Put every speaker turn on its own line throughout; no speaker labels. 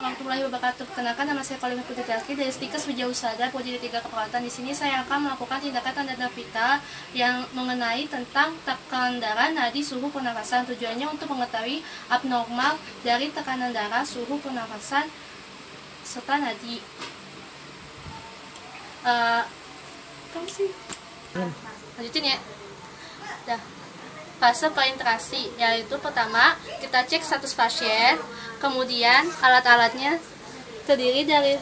Warahmatullahi wabarakatuh. Perkenalkan, nama saya Kolin Putri dari Stikes Wijausada, Pojok 3 Keperawatan. Di sini saya akan melakukan tindakan tanda vital yang mengenai tentang tekanan darah, nadi, suhu pernafasan. Tujuannya untuk mengetahui abnormal dari tekanan darah, suhu pernafasan, serta nadi. Lanjutin ya. Fase penetrasi, yaitu pertama kita cek status pasien, kemudian alat-alatnya terdiri dari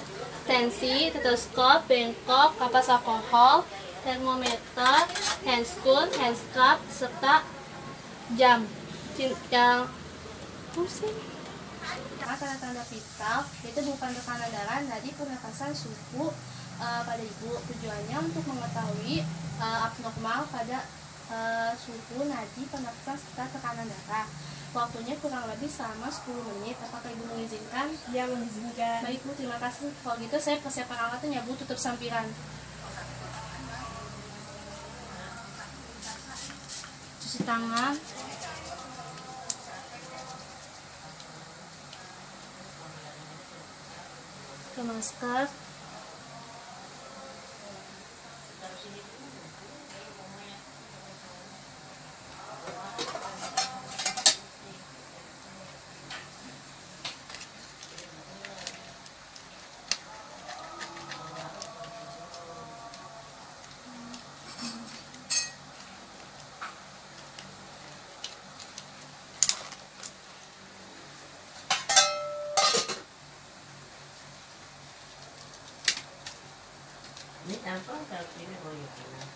tensi, stetoskop, bengkok, kapas alkohol, termometer, handscoon, handstrap, serta jam. Yang tanda-tanda vital itu bukan tekanan darah, nadi, pernafasan, suhu pada ibu. Tujuannya untuk mengetahui abnormal pada suhu, nadi, pernafasan, serta tekanan darah. Waktunya kurang lebih selama 10 menit. Apakah ibu mengizinkan?
Ya, mengizinkan.
Baik bu, terima kasih. Kalau gitu saya persiapkan alatnya ya bu, tutup sampiran. Cuci tangan. Ke masker.
Ini tampang kalau ini oh ya benar.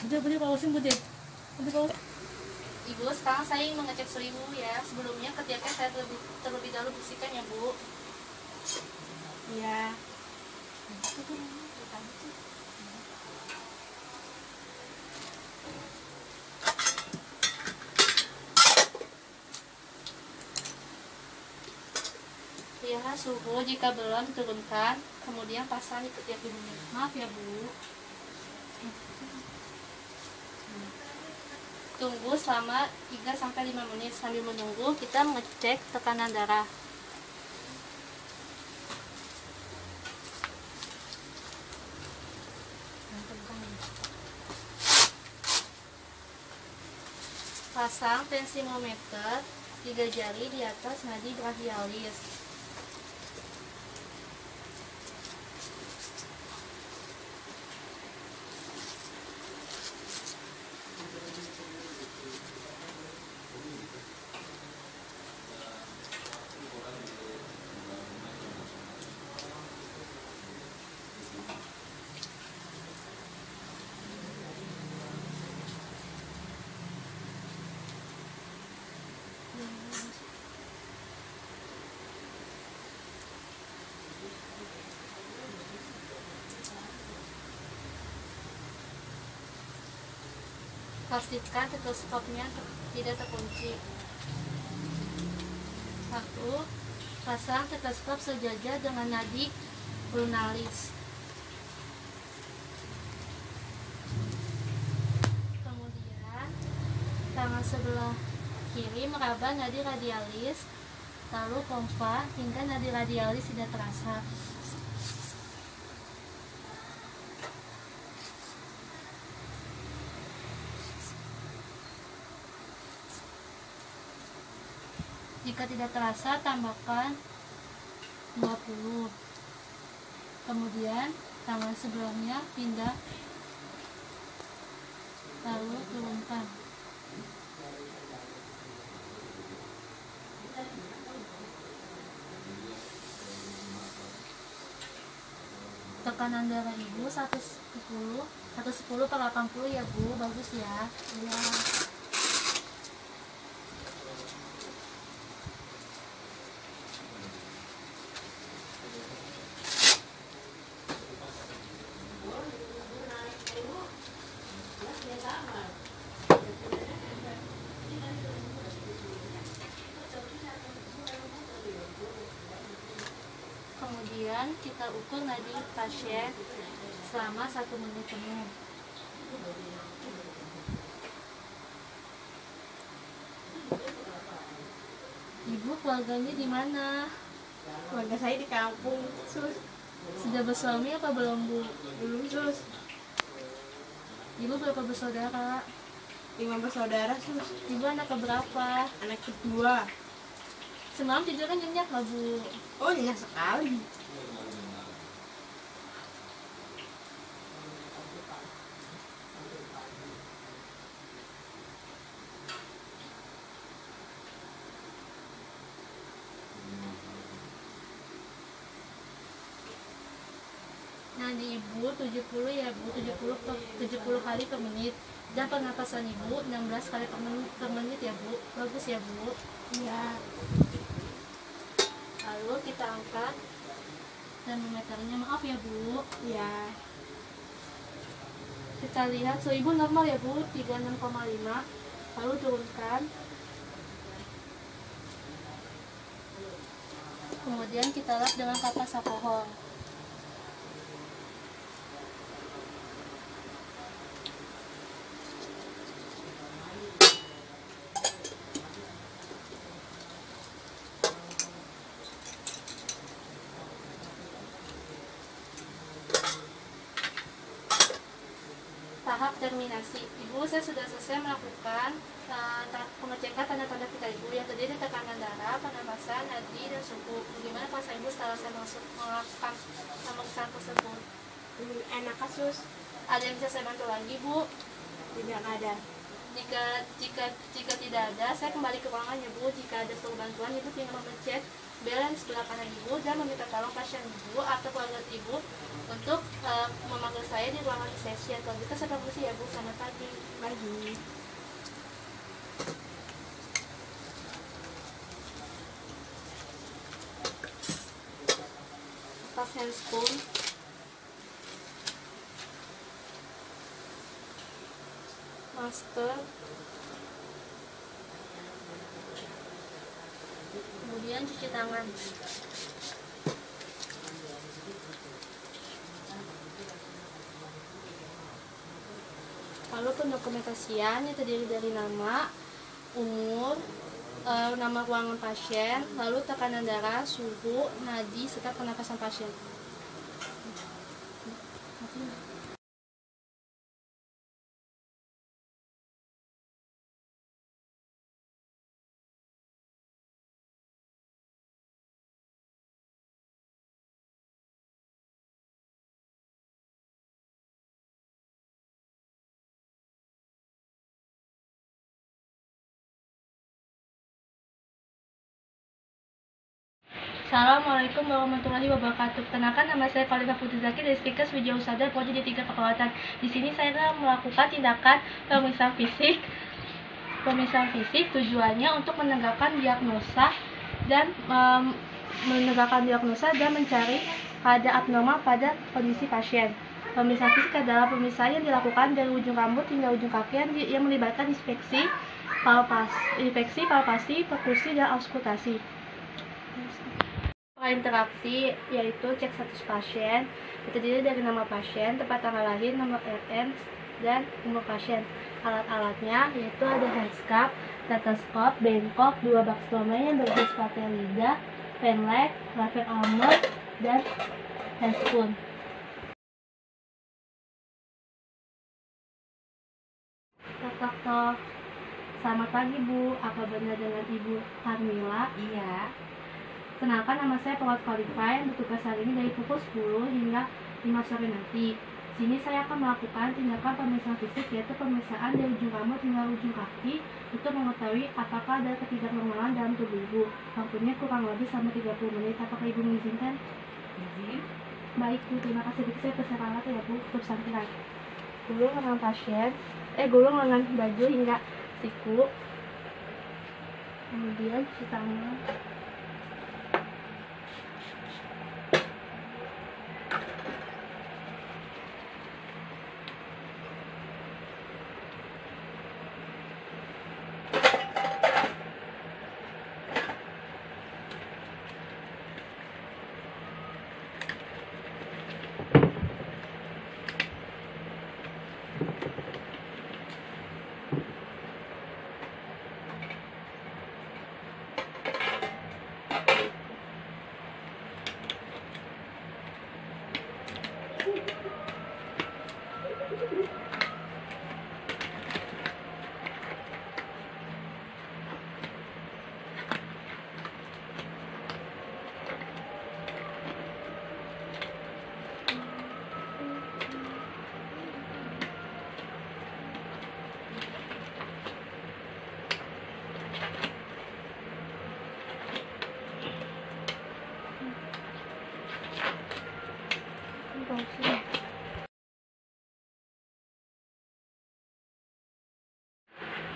Udah pausin Bu deh.
Ibu, sekarang saya ingin mengecek suhu ibu ya. Sebelumnya ketiaknya saya terlebih dahulu bersihkan ya bu.
Iya.
Lihat suhu, jika belum turunkan, kemudian pasang di ketiak ibunya. Maaf ya bu. Tunggu selama 3-5 menit. Sambil menunggu, kita mengecek tekanan darah. Pasang tensiometer 3 jari di atas nadi brachialis. Pastikan stetoskopnya tidak terkunci. 1. Pasang stetoskop sejajar dengan nadi pulmonalis. Kemudian tangan sebelah kiri meraba nadi radialis, lalu pompa hingga nadi radialis tidak terasa. Jika tidak terasa, tambahkan 20. Kemudian tangan sebelahnya pindah, lalu turunkan. Tekanan darah ibu 110/80 ya bu, bagus ya. Ya. kita ukur nadi pasien selama 1 menit penuh. Ibu keluarganya di mana?
Keluarga saya di kampung, Sus.
Sudah bersuami apa belum, Bu?
Belum, Sus.
Ibu berapa bersaudara?
5 bersaudara, Sus.
Ibu anak keberapa?
Anak kedua.
Semalam tidurnya nyenyak nggak, Bu?
Oh, nyenyak sekali.
Nah, di Ibu 70 ya, Bu, 70 kali per menit. Dan pernapasan Ibu 16 kali per menit ya, Bu. Bagus ya, Bu.
Iya.
Lalu kita angkat termometernya, maaf ya, Bu.
Iya.
Kita lihat suhu Ibu normal ya, Bu, 36,5. Lalu turunkan. Kemudian kita lap dengan kapas alkohol. Tahap terminasi. Ibu, saya sudah selesai melakukan pengecekan tanda-tanda pita Ibu yang terdiri dari tekanan darah, pernapasan, nadi, dan suhu. Bagaimana perasaan Ibu setelah saya melakukan pemeriksaan tersebut?
Enak, Sus.
Ada yang bisa saya bantu lagi, Bu?
Tidak ada.
Jika tidak ada, saya kembali ke ruangannya, Bu. Jika ada perlu bantuan, Ibu tinggal memencet bel yang di sebelah kanan Ibu dan meminta tolong pasien Ibu atau keluarga Ibu untuk memanggil saya di ruangan session. Kalau gitu saya permisi ya, Bu. Selamat pagi.
Pagi.
Lepas handscoon. Masker. Kemudian cuci tangan. Lalu pendokumentasian yang terdiri dari nama, umur, nama ruangan pasien, lalu tekanan darah, suhu, nadi, serta pernapasan pasien. Assalamualaikum warahmatullahi wabarakatuh. Kenalkan, nama saya Khalifah Putri Zaki dari Stikes Wijausada Prodi D3 Keperawatan. Di sini saya akan melakukan tindakan pemeriksaan fisik. Pemeriksaan fisik tujuannya untuk menegakkan diagnosa dan mencari keadaan abnormal pada kondisi pasien. Pemeriksaan fisik adalah pemeriksaan yang dilakukan dari ujung rambut hingga ujung kaki yang melibatkan inspeksi, palpasi, perkusi, dan auskultasi. Interaksi yaitu cek status pasien, terdiri dari nama pasien, tempat tanggal lahir, nomor RN, dan umur pasien. Alat-alatnya yaitu ada headscarf, stetoskop, bengkok, 2 bakstomen yang berjenis patelida, penlek, raven armor, dan handscoon. Tok. Selamat pagi, Bu. Apa benar dengan Ibu Carmila?
Iya.
Kenalkan, nama saya Perawat Qualify yang bertugas hari ini dari pukul 10 hingga 5 sore nanti. Sini saya akan melakukan tindakan pemeriksaan fisik, yaitu pemeriksaan dari ujung rambut hingga ujung kaki untuk mengetahui apakah ada ketidaknormalan dalam tubuh Ibu. Waktunya kurang lebih sama 30 menit. Apakah Ibu mengizinkan?
Izin.
Baik, Bu. Terima kasih. Saya persilakan ya, Bu. Untuk santai. Gulung lengan pasien, gulung lengan baju hingga siku. Kemudian cuci tangan.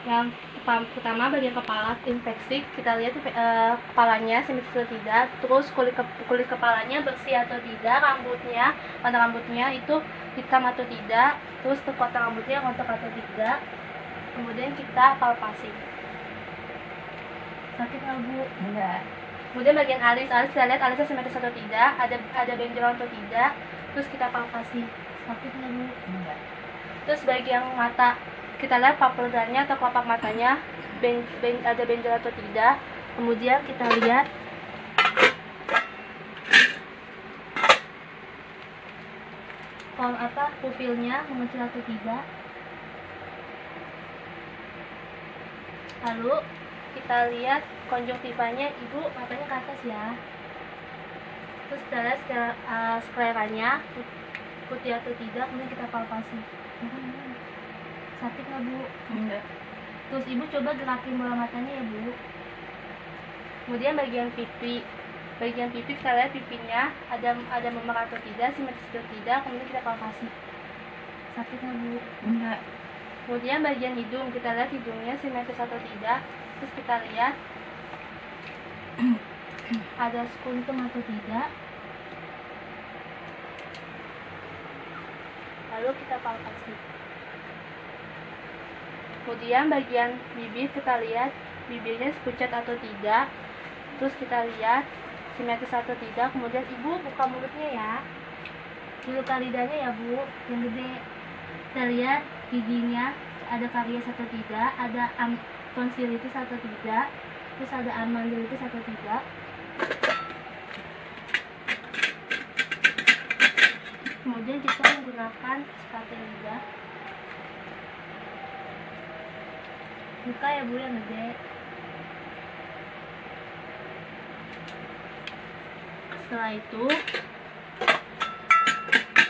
Yang pertama bagian kepala infeksi, kita lihat kepalanya simetris atau tidak, terus kulit kepalanya bersih atau tidak, warna rambutnya itu hitam atau tidak, terus kekuatan rambutnya rontok atau tidak. Kemudian kita palpasi. Sakit nggak, Bu?
Enggak.
Kemudian bagian alis kita lihat alisnya simetris atau tidak, ada benjolan atau tidak, terus kita palpasi. Sakit nggak, Bu?
Enggak.
Terus bagian mata, kita lihat papilanya atau kelopak matanya ada benjolan atau tidak. Kemudian kita lihat pupilnya mengecil atau tidak. Lalu kita lihat konjungtivanya, Ibu matanya ke atas ya. Terus kita lihat skleranya putih atau tidak, kemudian kita palpasi. Sakit nggak, Bu?
Enggak.
Terus Ibu coba gerakin bola matanya ya, Bu. Kemudian bagian pipi kita lihat pipinya ada memerah atau tidak, simetris atau tidak, kemudian kita palpasi. Sakit nggak, Bu?
Enggak.
Kemudian bagian hidung, kita lihat hidungnya simetris atau tidak, terus kita lihat ada skuntum atau tidak, lalu kita palpasi. Kemudian bagian bibir, kita lihat bibirnya pucat atau tidak, terus kita lihat simetris atau tidak. Kemudian Ibu buka mulutnya ya, buka lidahnya ya, Bu, yang gede. Kita lihat giginya ada karies atau tidak, ada tonsilitis atau tidak, terus ada amandilitis atau tidak. Kemudian kita menggunakan sepatu lidah. Buka ya, Bu, yang gede. Setelah itu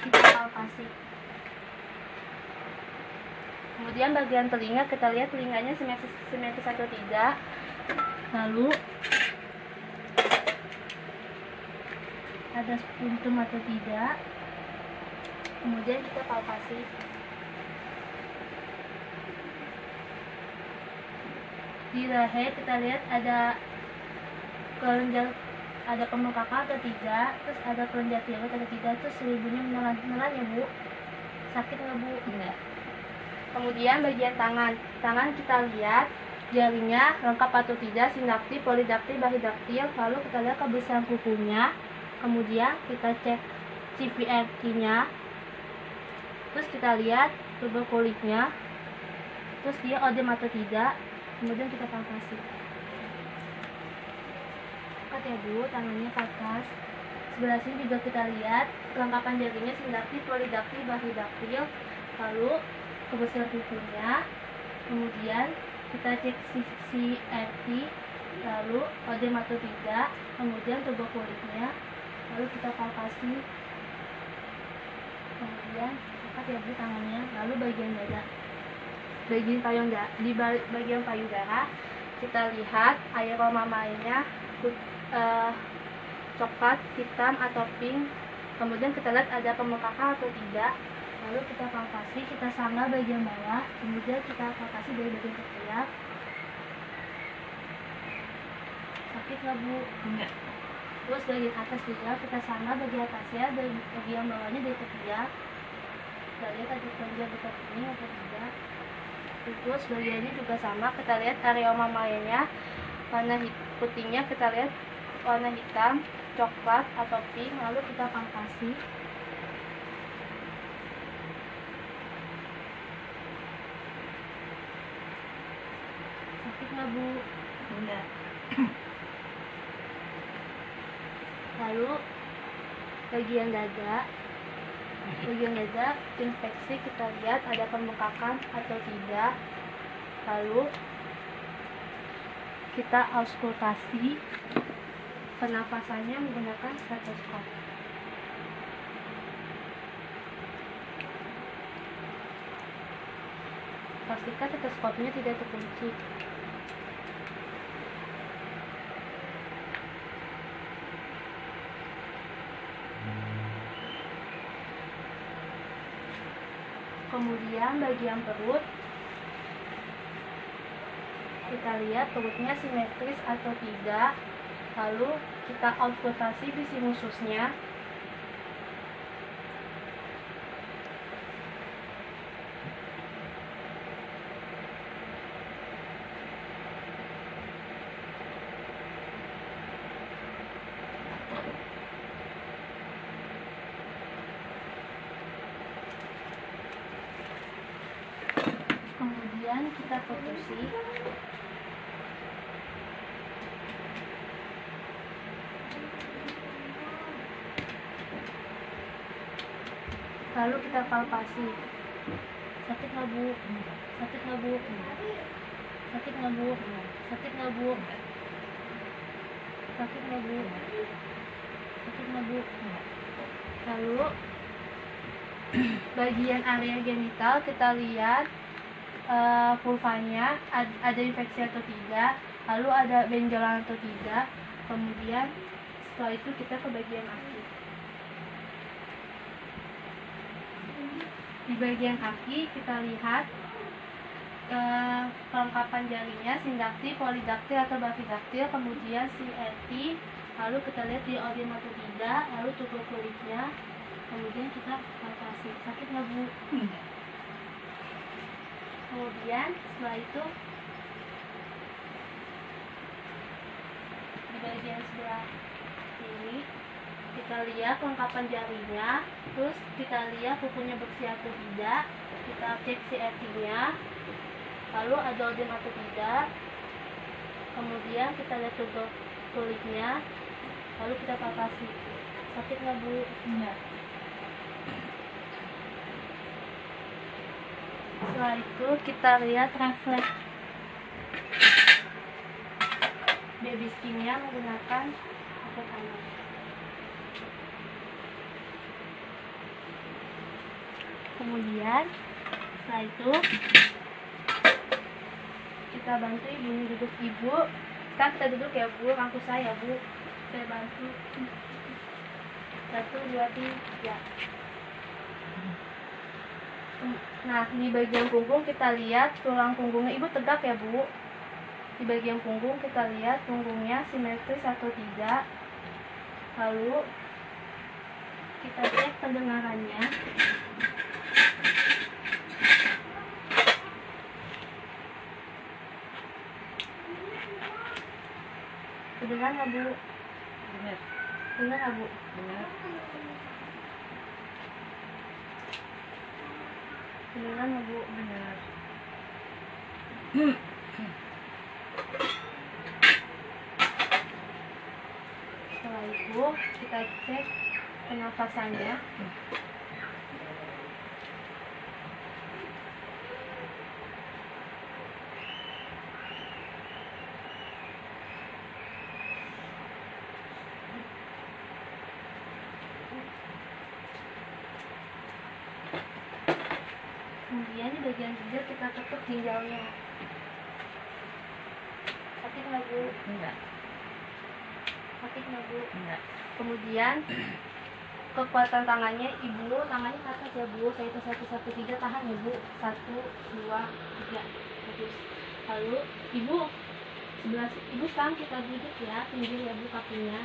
kita palpasi. Kemudian bagian telinga, kita lihat telinganya simetris atau tidak, lalu ada spuntum atau tidak, kemudian kita palpasi. Di leher kita lihat ada kelenjar, ada pembengkakan atau tidak, terus ada kelenjar tiroid atau tidak, terus seribunya menelan ya, Bu. Sakit nggak, Bu?
Enggak.
Kemudian bagian tangan kita lihat jarinya lengkap atau tidak, sindaktil, polidaktil, bahidaktil, lalu kita lihat kebersihan kukunya, kemudian kita cek CVRT-nya, terus kita lihat tuberkulitnya, terus dia odem atau tidak, kemudian kita palpasi. Angkat ya, Bu, tangannya ke atas. Sebelah sini juga kita lihat kelengkapan jarinya, sindaktil, polidaktil, bahidaktil, lalu kebersihan kukunya, kemudian kita cek CVRT, lalu odem atau tidak, kemudian tuberkulitnya, lalu kita palpasi. Kemudian angkat ya, Bu, tangannya, lalu bagian dada, di bagian payudara kita lihat aroma mainnya coklat, hitam atau pink, kemudian kita lihat ada pembengkakan atau tidak, lalu kita palpasi, kita sangga bagian bawah, kemudian kita palpasi dari bagian ketiak. Sakit nggak, Bu?
Enggak.
Terus bagian atas juga kita sangga bagian atasnya, dari bagian bawahnya dari ketiak. Kita lihat ada kelenjar getah ini atau tidak. Terus bagiannya juga sama, kita lihat areoma mainnya, warna putihnya kita lihat warna hitam, coklat atau pink, lalu kita palpasi. Sakit nggak, Bu?
Enggak.
Lalu bagian dada infeksi, kita lihat ada pembengkakan atau tidak, lalu kita auskultasi pernapasannya menggunakan stetoskop. Pastikan stetoskopnya tidak terkunci. Kemudian bagian perut kita lihat perutnya simetris atau tidak. Lalu kita auskultasi visi ususnya. Kemudian kita perkusi. Lalu kita palpasi. Sakit nggak bu? Sakit nggak bu? Sakit nggak bu? Sakit nggak bu? Sakit nggak bu? Sakit nggak bu? Lalu bagian area genital kita lihat vulvanya ada infeksi atau tidak, lalu ada benjolan atau tidak. Kemudian setelah itu kita ke bagian kaki. Di bagian kaki kita lihat kelengkapan jarinya, sindaktil, polidaktil atau bafidaktil, kemudian CRT, lalu kita lihat di odem atau tidak, lalu tubuh kulitnya, kemudian kita palpasi. Sakit nggak bu? Kemudian setelah itu di bagian sebelah kiri kita lihat kelengkapan jarinya, terus kita lihat kukunya bersih atau tidak, kita cek CRT-nya, lalu ada odem atau tidak, kemudian kita lihat tubuh kulitnya, lalu kita palpasi. Sakit nggak bu? Enggak. Setelah itu kita lihat refleks baby skin-nya menggunakan pakai tangan. Kemudian setelah itu kita bantu ibu ini duduk. Ibu, sekarang kita duduk ya bu, rangkul saya bu, saya bantu. 1, 2, 3. Nah, di bagian punggung kita lihat tulang punggungnya. Ibu tegak ya bu. Di bagian punggung kita lihat punggungnya simetris atau tidak. Lalu kita cek pendengarannya. Dengar nggak bu?
Benar.
Dengar nggak bu?
Benar.
Dengar nggak bu?
Benar.
Setelah itu kita cek pernafasannya. Kemudian di bagian ginjal kita ketuk ginjalnya. Sakit nggak bu?
Enggak.
Sakit nggak bu?
Enggak.
Kemudian kekuatan tangannya, ibu tangannya ke atas ya bu. Saya itu 1, 1, 3, tahan ya bu. 1, 2, 3, bagus. Lalu ibu sebelah ibu sekarang kita duduk ya, pinggir ya bu kakinya.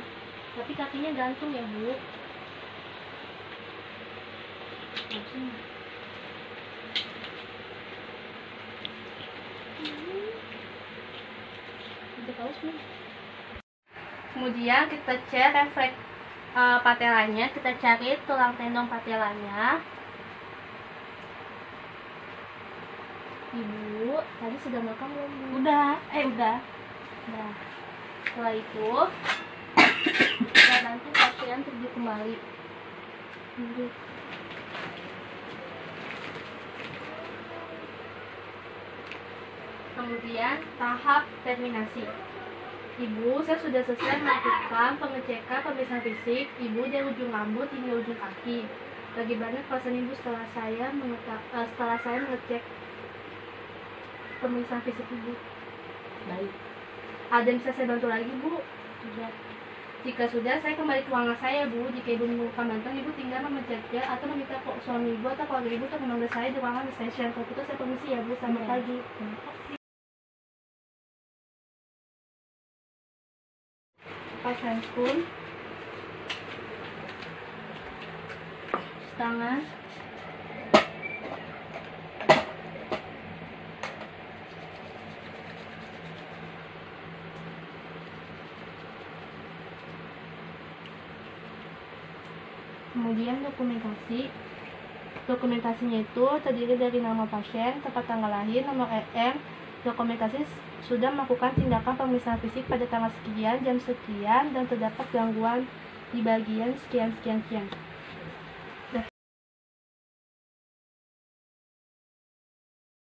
Tapi kakinya gantung ya bu. Langsung. Kemudian kita cek refleks patelanya, kita cari tulang tendon patelanya. Ibu tadi sudah makan belum bu?
Udah.
Udah. Setelah itu kita bantu pasien pergi kembali. Duduk. Kemudian tahap terminasi. Ibu, saya sudah selesai melakukan pengecekan pemeriksaan fisik ibu dari ujung rambut hingga ujung kaki. Bagaimana perasaan ibu setelah saya mengecek pemeriksaan fisik ibu?
Baik.
Ada yang bisa saya bantu lagi bu? Sudah. Jika sudah, saya kembali ke ruangan saya bu. Jika ibu memerlukan bantuan, ibu tinggal memencetnya atau meminta suami ibu atau keluarga ibu untuk memanggil saya di ruangan stasiun. Kalau gitu saya permisi ya bu, selamat pagi. Pas handphone, tangan, kemudian dokumentasinya itu terdiri dari nama pasien, tempat tanggal lahir, nomor EM. Dokumentasi sudah melakukan tindakan pemeriksaan fisik pada tanggal sekian, jam sekian, dan terdapat gangguan di bagian sekian.